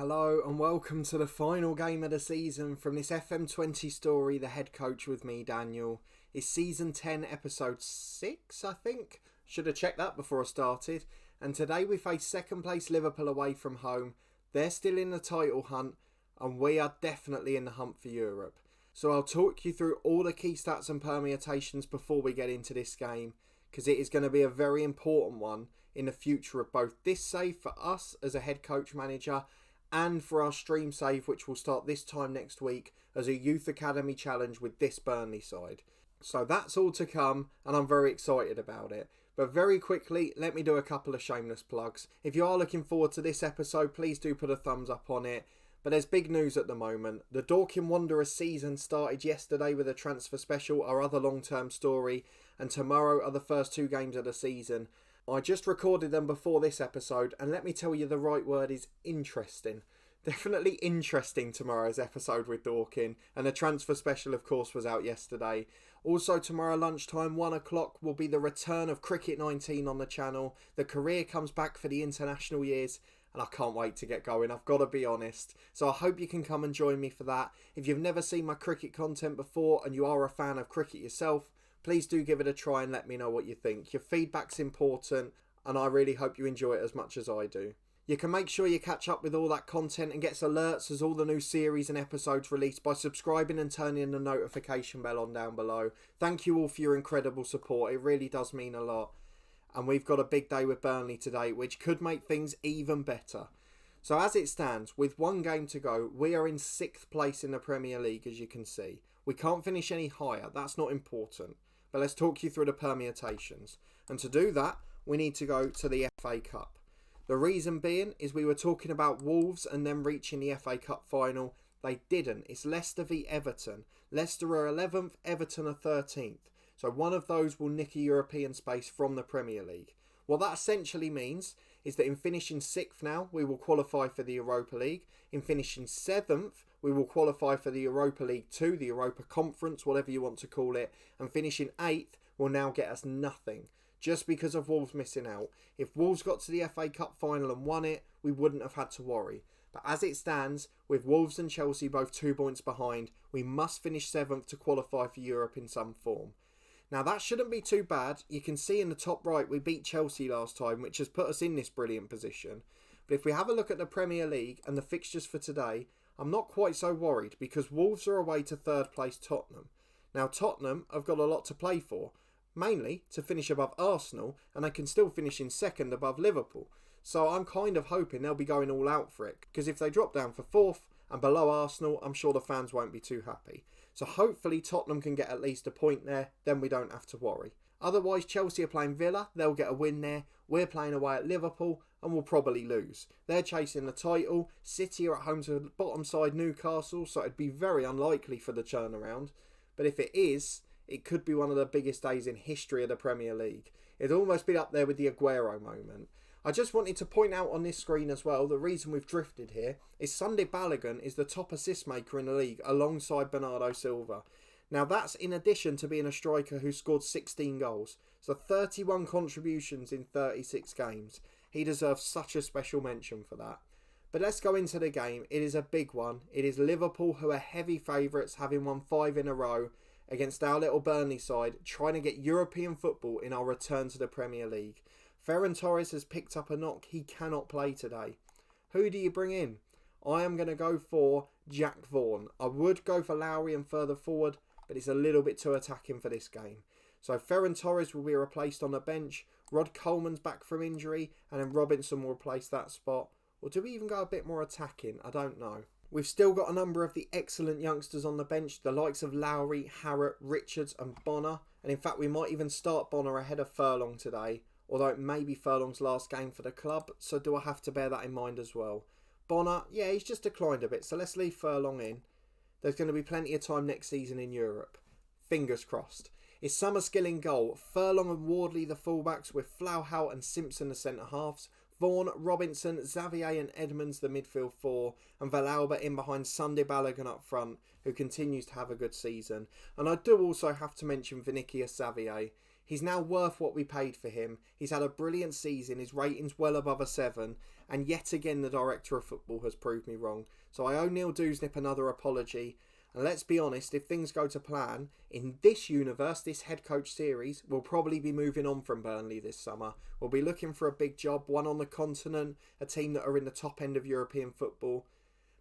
Hello and welcome to the final game of the season from this FM20 story, The Head Coach with me, Daniel. It's season 10, episode 6, I think. Should have checked that before I started. And today we face second place Liverpool away from home. They're still in the title hunt and we are definitely in the hunt for Europe. So I'll talk you through all the key stats and permutations before we get into this game, because it is going to be a very important one in the future of both this save for us as a head coach manager and for our stream save, which will start this time next week as a youth academy challenge with this Burnley side. So that's all to come and I'm very excited about it. But very quickly, let me do a couple of shameless plugs. If you are looking forward to this episode, please do put a thumbs up on it. But there's big news at the moment. The Dorking Wanderers season started yesterday with a transfer special, our other long-term story, and tomorrow are the first 2 games of the season. I just recorded them before this episode, and let me tell you the right word is interesting. Definitely interesting tomorrow's episode with Dorking, and the transfer special of course was out yesterday. Also tomorrow lunchtime, 1 o'clock, will be the return of Cricket 19 on the channel. The career comes back for the international years, and I can't wait to get going, I've got to be honest. So I hope you can come and join me for that. If you've never seen my cricket content before and you are a fan of cricket yourself, please do give it a try and let me know what you think. Your feedback's important and I really hope you enjoy it as much as I do. You can make sure you catch up with all that content and gets alerts as all the new series and episodes released by subscribing and turning the notification bell on down below. Thank you all for your incredible support, it really does mean a lot. And we've got a big day with Burnley today, which could make things even better. So as it stands, with 1 game to go, we are in 6th place in the Premier League, as you can see. We can't finish any higher, that's not important. But let's talk you through the permutations. And to do that, we need to go to the FA Cup. The reason being is we were talking about Wolves and them reaching the FA Cup final. They didn't. It's Leicester v Everton. Leicester are 11th, Everton are 13th. So one of those will nick a European space from the Premier League. What that essentially means is that in finishing 6th now, we will qualify for the Europa League. In finishing 7th, we will qualify for the Europa League 2, the Europa Conference, whatever you want to call it. And finishing 8th will now get us nothing, just because of Wolves missing out. If Wolves got to the FA Cup final and won it, we wouldn't have had to worry. But as it stands, with Wolves and Chelsea both 2 points behind, we must finish 7th to qualify for Europe in some form. Now that shouldn't be too bad. You can see in the top right we beat Chelsea last time, which has put us in this brilliant position. But if we have a look at the Premier League and the fixtures for today, I'm not quite so worried because Wolves are away to 3rd place Tottenham. Now Tottenham have got a lot to play for, mainly to finish above Arsenal, and they can still finish in 2nd above Liverpool. So I'm kind of hoping they'll be going all out for it, because if they drop down for 4th and below Arsenal, I'm sure the fans won't be too happy. So hopefully Tottenham can get at least a point there, then we don't have to worry. Otherwise, Chelsea are playing Villa, they'll get a win there. We're playing away at Liverpool and we'll probably lose. They're chasing the title. City are at home to the bottom side Newcastle, so it'd be very unlikely for the turnaround. But if it is, it could be one of the biggest days in history of the Premier League. It'd almost be up there with the Aguero moment. I just wanted to point out on this screen as well, the reason we've drifted here is Sunday Balogun is the top assist maker in the league alongside Bernardo Silva. Now that's in addition to being a striker who scored 16 goals. So 31 contributions in 36 games. He deserves such a special mention for that. But let's go into the game. It is a big one. It is Liverpool who are heavy favourites, having won 5 in a row against our little Burnley side, trying to get European football in our return to the Premier League. Ferran Torres has picked up a knock. He cannot play today. Who do you bring in? I am going to go for Jack Vaughan. I would go for Lowry and further forward, but it's a little bit too attacking for this game. So Ferran Torres will be replaced on the bench. Rod Coleman's back from injury, and then Robinson will replace that spot. Or do we even go a bit more attacking? I don't know. We've still got a number of the excellent youngsters on the bench, the likes of Lowry, Harrott, Richards and Bonner. And in fact, we might even start Bonner ahead of Furlong today. Although it may be Furlong's last game for the club, so do I have to bear that in mind as well. Bonner, yeah, he's just declined a bit, so let's leave Furlong in. There's going to be plenty of time next season in Europe. Fingers crossed. It's Summerskill in goal, Furlong and Wardley the fullbacks, with Flauhaut and Simpson the centre-halves, Vaughan, Robinson, Xavier and Edmonds the midfield 4, and Villalba in behind Sunday Balogun up front, who continues to have a good season. And I do also have to mention Vinicius Xavier. He's now worth what we paid for him. He's had a brilliant season, his rating's well above a 7, and yet again the director of football has proved me wrong. So I owe Neil Dewsnip another apology. And let's be honest, if things go to plan, in this universe, this head coach series, we'll probably be moving on from Burnley this summer. We'll be looking for a big job, one on the continent, a team that are in the top end of European football.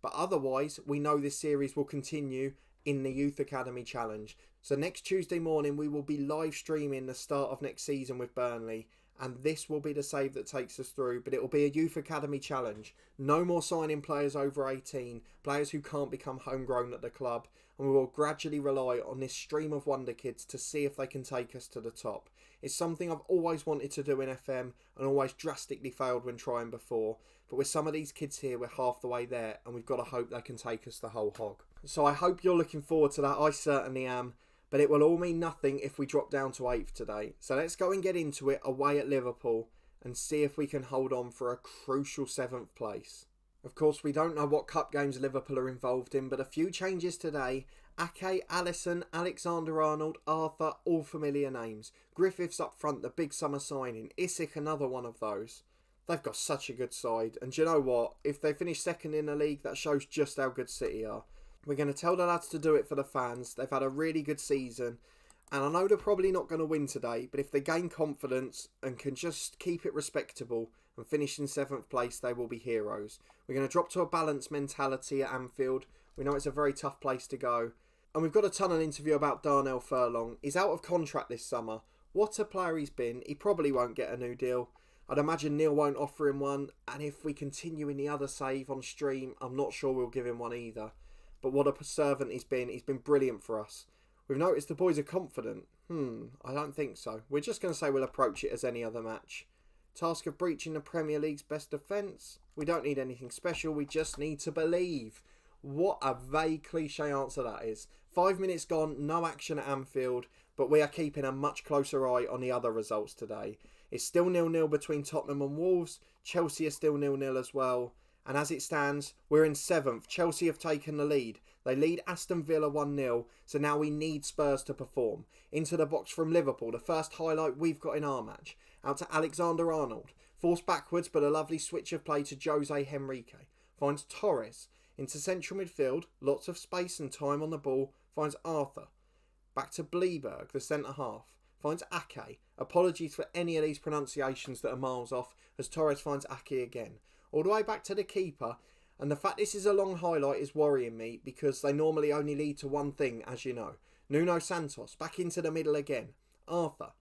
But otherwise, we know this series will continue in the Youth Academy Challenge. So next Tuesday morning, we will be live streaming the start of next season with Burnley. And this will be the save that takes us through, but it will be a Youth Academy Challenge. No more signing players over 18, players who can't become homegrown at the club, and we will gradually rely on this stream of wonder kids to see if they can take us to the top. It's something I've always wanted to do in FM and always drastically failed when trying before, but with some of these kids here, we're half the way there, and we've got to hope they can take us the whole hog. So I hope you're looking forward to that. I certainly am. But it will all mean nothing if we drop down to 8th today. So let's go and get into it away at Liverpool and see if we can hold on for a crucial 7th place. Of course, we don't know what cup games Liverpool are involved in, but a few changes today. Ake, Alisson, Alexander-Arnold, Arthur, all familiar names. Griffiths up front, the big summer signing. Isak, another one of those. They've got such a good side. And do you know what? If they finish second in the league, that shows just how good City are. We're going to tell the lads to do it for the fans. They've had a really good season. And I know they're probably not going to win today, but if they gain confidence and can just keep it respectable and finish in 7th place, they will be heroes. We're going to drop to a balanced mentality at Anfield. We know it's a very tough place to go. And we've got a ton of interview about Darnell Furlong. He's out of contract this summer. What a player he's been. He probably won't get a new deal. I'd imagine Neil won't offer him one. And if we continue in the other save on stream, I'm not sure we'll give him one either. But what a servant he's been brilliant for us. We've noticed the boys are confident. I don't think so. We're just going to say we'll approach it as any other match. Task of breaching the Premier League's best defence? We don't need anything special, we just need to believe. What a vague cliche answer that is. 5 minutes gone, no action at Anfield, but we are keeping a much closer eye on the other results today. It's still 0-0 between Tottenham and Wolves. Chelsea are still 0-0 as well. And as it stands, we're in 7th. Chelsea have taken the lead. They lead Aston Villa 1-0, so now we need Spurs to perform. Into the box from Liverpool, the first highlight we've got in our match. Out to Alexander-Arnold. Forced backwards, but a lovely switch of play to Jose Henrique. Finds Torres. Into central midfield, lots of space and time on the ball. Finds Arthur. Back to Bleberg, the centre-half. Finds Ake. Apologies for any of these pronunciations that are miles off, as Torres finds Ake again. All the way back to the keeper, and the fact this is a long highlight is worrying me because they normally only lead to one thing, as you know. Nuno Santos, back into the middle again. Arthur.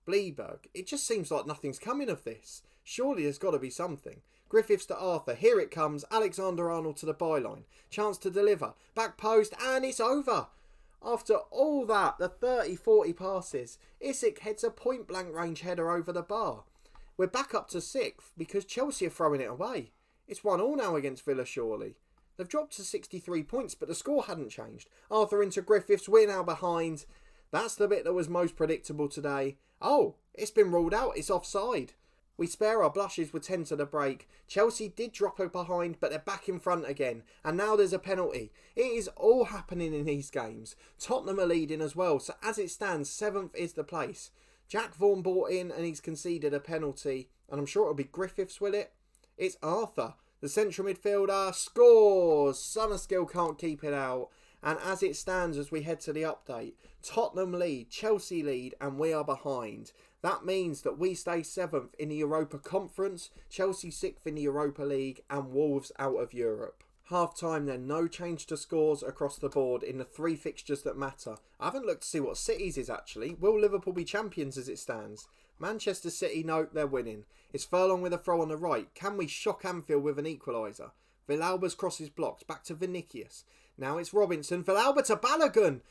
Bleberg. It just seems like nothing's coming of this. Surely there's got to be something. Griffiths to Arthur. Here it comes. Alexander-Arnold to the byline. Chance to deliver. Back post, and it's over. After all that, the 30-40 passes, Isak heads a point-blank range header over the bar. We're back up to 6th because Chelsea are throwing it away. It's 1-1 now against Villa, surely. They've dropped to 63 points, but the score hadn't changed. Arthur into Griffiths, we're now behind. That's the bit that was most predictable today. Oh, it's been ruled out, it's offside. We spare our blushes with 10 to the break. Chelsea did drop it behind, but they're back in front again. And now there's a penalty. It is all happening in these games. Tottenham are leading as well, so as it stands, 7th is the place. Jack Vaughan brought in and he's conceded a penalty. And I'm sure it'll be Griffiths, will it? It's Arthur. The central midfielder scores. Summerskill can't keep it out. And as it stands as we head to the update, Tottenham lead, Chelsea lead, and we are behind. That means that we stay 7th in the Europa Conference, Chelsea 6th in the Europa League, and Wolves out of Europe. Half time then, no change to scores across the board in the 3 fixtures that matter. I haven't looked to see what City's is actually. Will Liverpool be champions as it stands? Manchester City, no, they're winning. It's Furlong with a throw on the right. Can we shock Anfield with an equaliser? Villalba's crosses blocked, back to Vinicius. Now it's Robinson, Villalba to Balogun.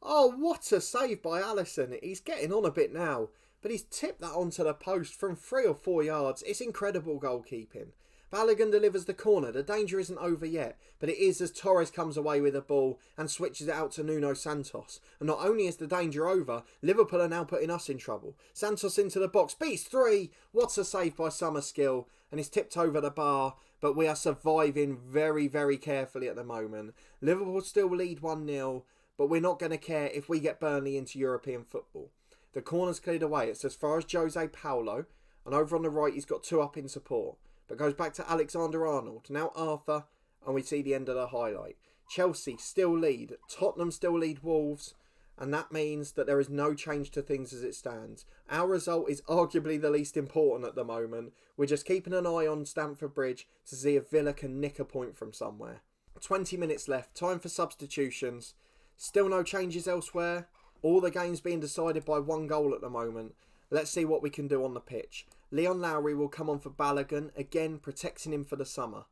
Oh, what a save by Alisson. He's getting on a bit now, but he's tipped that onto the post from 3 or 4 yards. It's incredible goalkeeping. Balogun delivers the corner. The danger isn't over yet, but it is as Torres comes away with the ball and switches it out to Nuno Santos. And not only is the danger over, Liverpool are now putting us in trouble. Santos into the box, beats 3. What a save by Summerskill, and it's tipped over the bar, but we are surviving very, very carefully at the moment. Liverpool still lead 1-0, but we're not going to care if we get Burnley into European football. The corner's cleared away. It's as far as Jose Paulo, and over on the right he's got 2 up in support. But goes back to Alexander-Arnold, now Arthur, and we see the end of the highlight. Chelsea still lead, Tottenham still lead Wolves, and that means that there is no change to things as it stands. Our result is arguably the least important at the moment. We're just keeping an eye on Stamford Bridge to see if Villa can nick a point from somewhere. 20 minutes left, time for substitutions. Still no changes elsewhere. All the games being decided by 1 goal at the moment. Let's see what we can do on the pitch. Leon Lowry will come on for Balogun, again protecting him for the summer.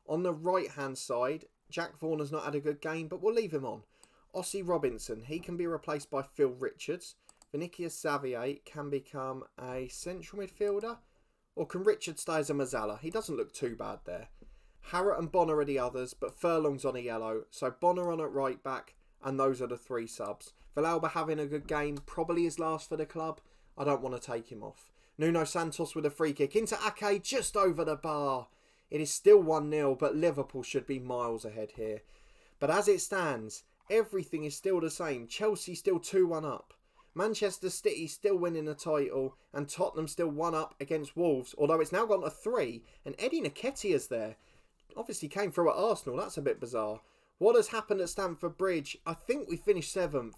On the right hand side, Jack Vaughan has not had a good game, but we'll leave him on. Ossie Robinson, he can be replaced by Phil Richards. Vinicius Xavier can become a central midfielder. Or can Richards stay as a Mazzala? He doesn't look too bad there. Harrott and Bonner are the others, but Furlong's on a yellow. So Bonner on at right back, and those are the 3 subs. Villalba having a good game, probably his last for the club. I don't want to take him off. Nuno Santos with a free kick into Ake, just over the bar. It is still 1-0, but Liverpool should be miles ahead here. But as it stands, everything is still the same. Chelsea still 2-1 up. Manchester City still winning the title, and Tottenham still 1 up against Wolves, although it's now gone to 3, and Eddie Nketiah's there. Obviously came through at Arsenal, that's a bit bizarre. What has happened at Stamford Bridge? I think we finished 7th.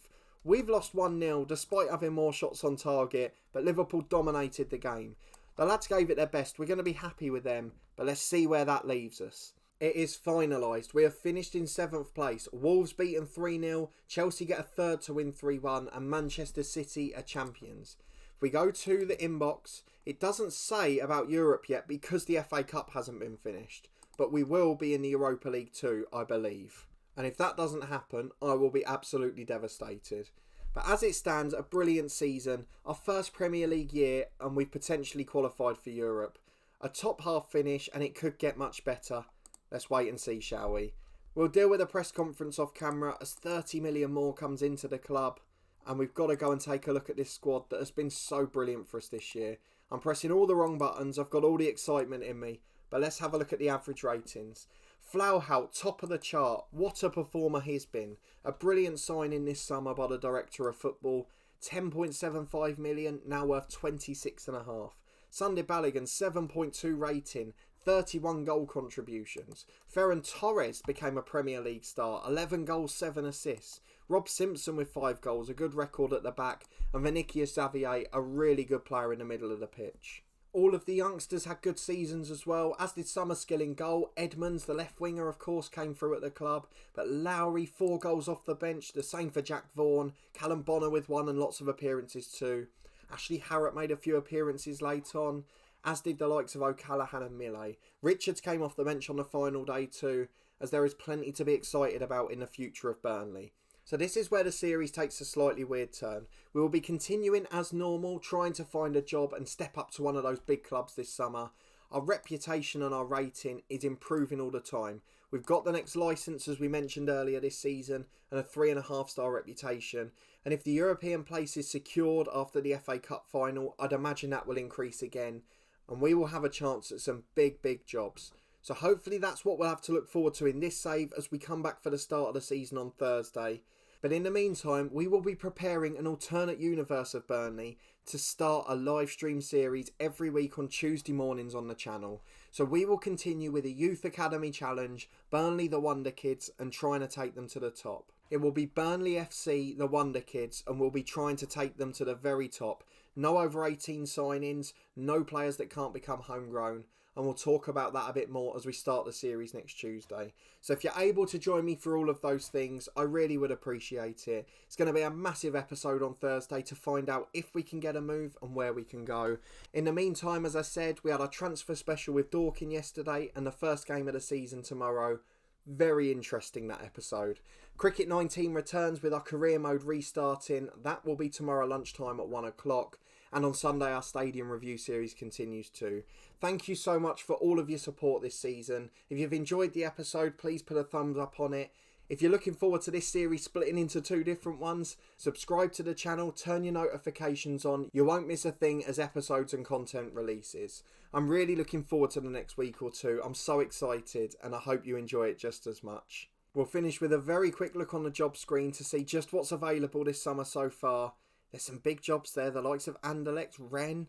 We've lost 1-0 despite having more shots on target, but Liverpool dominated the game. The lads gave it their best. We're going to be happy with them, but let's see where that leaves us. It is finalised. We have finished in 7th place. Wolves beaten 3-0, Chelsea get a third to win 3-1, and Manchester City are champions. If we go to the inbox, it doesn't say about Europe yet because the FA Cup hasn't been finished. But we will be in the Europa League too, I believe. And if that doesn't happen, I will be absolutely devastated. But as it stands, a brilliant season, our first Premier League year, and we've potentially qualified for Europe. A top half finish, and it could get much better. Let's wait and see, shall we? We'll deal with a press conference off camera as 30 million more comes into the club. And we've got to go and take a look at this squad that has been so brilliant for us this year. I'm pressing all the wrong buttons, I've got all the excitement in me. But let's have a look at the average ratings. Flauhaut, top of the chart. What a performer he's been. A brilliant signing this summer by the director of football. 10.75 million, now worth 26.5. Sunday Balogun, 7.2 rating. 31 goal contributions. Ferran Torres became a Premier League star. 11 goals, 7 assists. Rob Simpson with 5 goals, a good record at the back. And Vinicius Xavier, a really good player in the middle of the pitch. All of the youngsters had good seasons as well, as did Summerskill in goal. Edmonds, the left winger, of course, came through at the club. But Lowry, 4 goals off the bench. The same for Jack Vaughan. Callum Bonner with 1 and lots of appearances too. Ashley Harrott made a few appearances late on, as did the likes of O'Callaghan and Millet. Richards came off the bench on the final day too, as there is plenty to be excited about in the future of Burnley. So this is where the series takes a slightly weird turn. We will be continuing as normal, trying to find a job and step up to one of those big clubs this summer. Our reputation and our rating is improving all the time. We've got the next licence, as we mentioned earlier this season, and a 3.5-star reputation. And if the European place is secured after the FA Cup final, I'd imagine that will increase again. And we will have a chance at some big, big jobs. So hopefully that's what we'll have to look forward to in this save as we come back for the start of the season on Thursday. But in the meantime, we will be preparing an alternate universe of Burnley to start a live stream series every week on Tuesday mornings on the channel. So we will continue with a Youth Academy Challenge, Burnley the Wonder Kids, and trying to take them to the top. It will be Burnley FC, the Wonder Kids, and we'll be trying to take them to the very top. No over 18 signings, no players that can't become homegrown. And we'll talk about that a bit more as we start the series next Tuesday. So if you're able to join me for all of those things, I really would appreciate it. It's going to be a massive episode on Thursday to find out if we can get a move and where we can go. In the meantime, as I said, we had our transfer special with Dorking yesterday and the first game of the season tomorrow. Very interesting, that episode. Cricket 19 returns with our career mode restarting. That will be tomorrow lunchtime at 1 o'clock. And on Sunday, our Stadium Review series continues too. Thank you so much for all of your support this season. If you've enjoyed the episode, please put a thumbs up on it. If you're looking forward to this series splitting into 2 different ones, subscribe to the channel, turn your notifications on. You won't miss a thing as episodes and content releases. I'm really looking forward to the next week or 2. I'm so excited and I hope you enjoy it just as much. We'll finish with a very quick look on the job screen to see just what's available this summer so far. There's some big jobs there, the likes of Anderlecht, Rennes,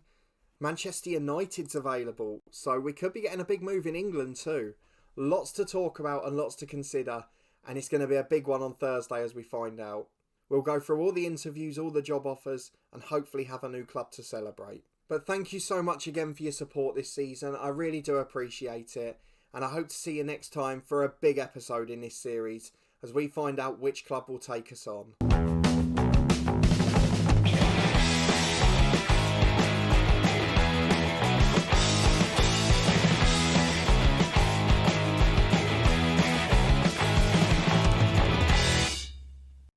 Manchester United's available, so we could be getting a big move in England too. Lots to talk about and lots to consider, and it's going to be a big one on Thursday as we find out. We'll go through all the interviews, all the job offers, and hopefully have a new club to celebrate. But thank you so much again for your support this season. I really do appreciate it, and I hope to see you next time for a big episode in this series as we find out which club will take us on.